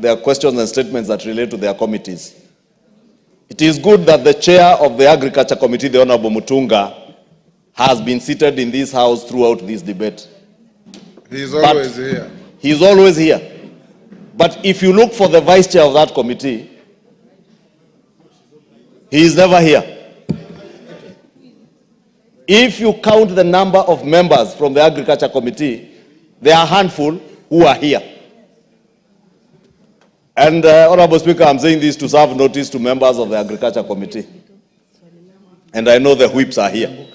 their questions and statements that relate to their committees. It is good that the chair of the Agriculture Committee, the Honorable Mutunga, has been seated in this house throughout this debate. He is always here. He is always here. But if you look for the vice chair of that committee, he is never here. If you count the number of members from the Agriculture Committee, there are a handful who are here. And Honorable Speaker, I'm saying this to serve notice to members of the Agriculture Committee. And I know the whips are here.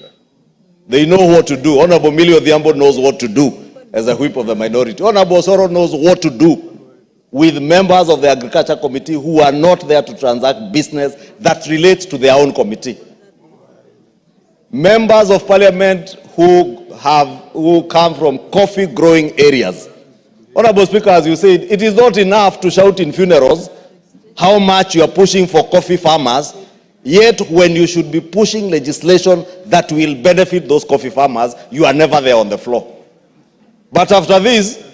They know what to do. Honorable Millie Odhiambo knows what to do as a whip of the minority. Honorable Soro knows what to do with members of the Agriculture Committee who are not there to transact business that relates to their own committee. Members of Parliament who come from coffee growing areas. Honorable Speaker, as you said, it is not enough to shout in funerals how much you are pushing for coffee farmers, yet when you should be pushing legislation that will benefit those coffee farmers, you are never there on the floor. But after this,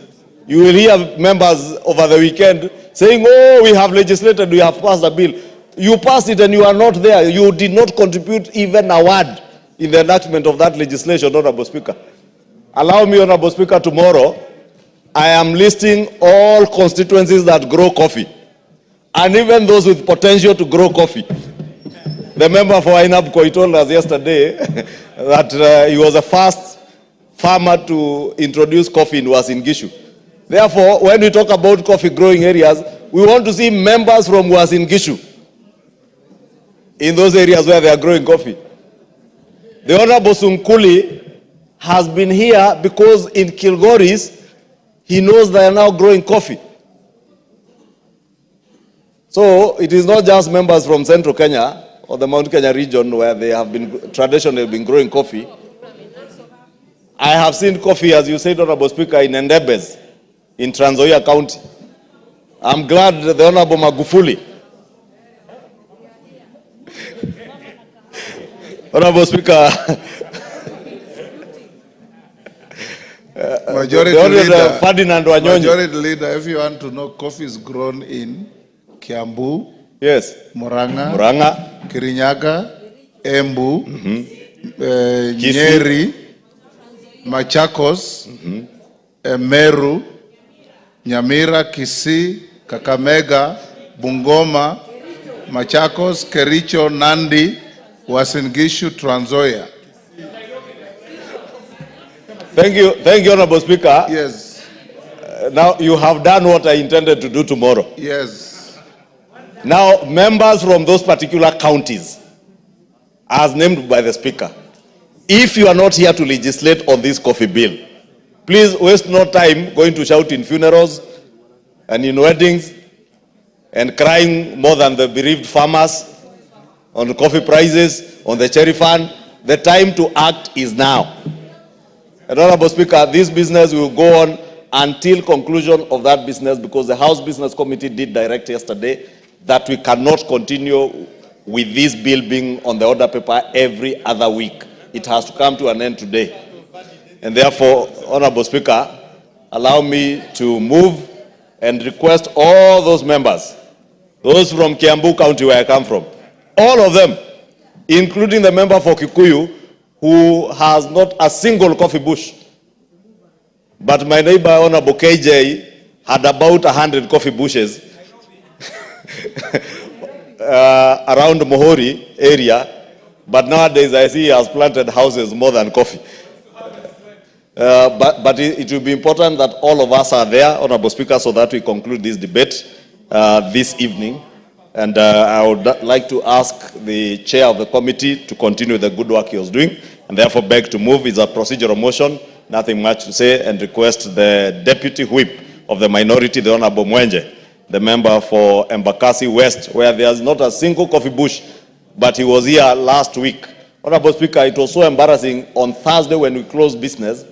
you will hear members over the weekend saying, oh, we have legislated, we have passed a bill. You passed it and you are not there. You did not contribute even a word in the enactment of that legislation, Honorable Speaker. Allow me, Honorable Speaker, tomorrow, I am listing all constituencies that grow coffee, and even those with potential to grow coffee. The member for AJAABU told us yesterday that he was the first farmer to introduce coffee in Uasin Gishu. Therefore, when we talk about coffee growing areas, we want to see members from Uasin Gishu in those areas where they are growing coffee. The Honorable Sunkuli has been here because in Kilgoris, he knows they are now growing coffee. So it is not just members from Central Kenya or the Mount Kenya region where they have been traditionally been growing coffee. I have seen coffee, as you said, Honorable Speaker, in Endebes, in Trans Nzoia County. I'm glad that the Honorable Magufuli, Honorable Speaker, Majority leader, if you want to know, coffee is grown in Kiambu, yes, Murang'a, Kirinyaga, Embu, Nyeri, Machakos, Meru, Nyamira, Kisii, Kakamega, Bungoma, Machakos, Kericho, Nandi, Uasin Gishu, Trans Nzoia. Thank you, Honorable Speaker. Yes. Now you have done what I intended to do tomorrow. Yes. Now, members from those particular counties, as named by the Speaker, if you are not here to legislate on this coffee bill, please waste no time going to shout in funerals and in weddings and crying more than the bereaved farmers on the coffee prices, on the cherry fund. The time to act is now. And Honorable Speaker, this business will go on until conclusion of that business, because the House Business Committee did direct yesterday that we cannot continue with this bill being on the order paper every other week. It has to come to an end today. And therefore, Honorable Speaker, allow me to move and request all those members, those from Kiambu County where I come from, all of them, including the member for Kikuyu, who has not a single coffee bush. But my neighbor, Honorable KJ, had about 100 coffee bushes around Mohori area. But nowadays, I see he has planted houses more than coffee. But it will be important that all of us are there, Honorable Speaker, so that we conclude this debate this evening. And I would like to ask the chair of the committee to continue the good work he was doing, and therefore beg to move. It's a procedural motion, nothing much to say, and request the deputy whip of the minority, the Honorable Mwenje, the member for Embakasi West, where there's not a single coffee bush, but he was here last week. Honorable Speaker, it was so embarrassing on Thursday when we closed business.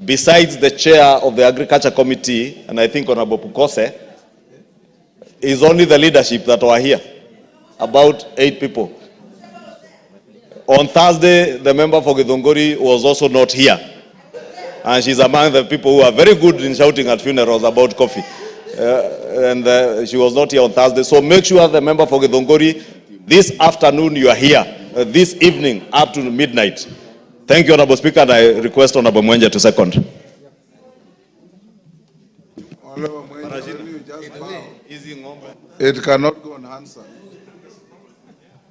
Besides the chair of the Agriculture Committee, and I think Honorable Pukose, is only the leadership that were here, about 8 people. On Thursday, the member for Githunguri was also not here. And she's among the people who are very good in shouting at funerals about coffee. and she was not here on Thursday. So make sure the member for Githunguri, this afternoon you are here, this evening up to midnight. Thank you, Honorable Speaker, and I request Honorable Mwenje to second. It cannot go unanswered.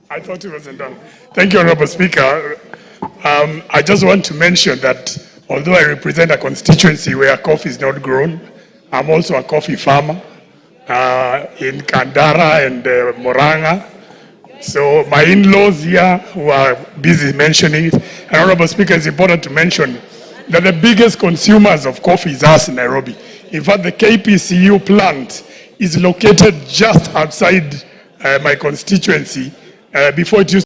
I thought it wasn't done. Thank you, Honorable Speaker. I just want to mention that although I represent a constituency where coffee is not grown, I'm also a coffee farmer in Kandara and Moranga. So my in-laws here who are busy mentioning it. And Honorable Speaker, it's important to mention that the biggest consumers of coffee is us in Nairobi. In fact, the KPCU plant is located just outside my constituency. Before it used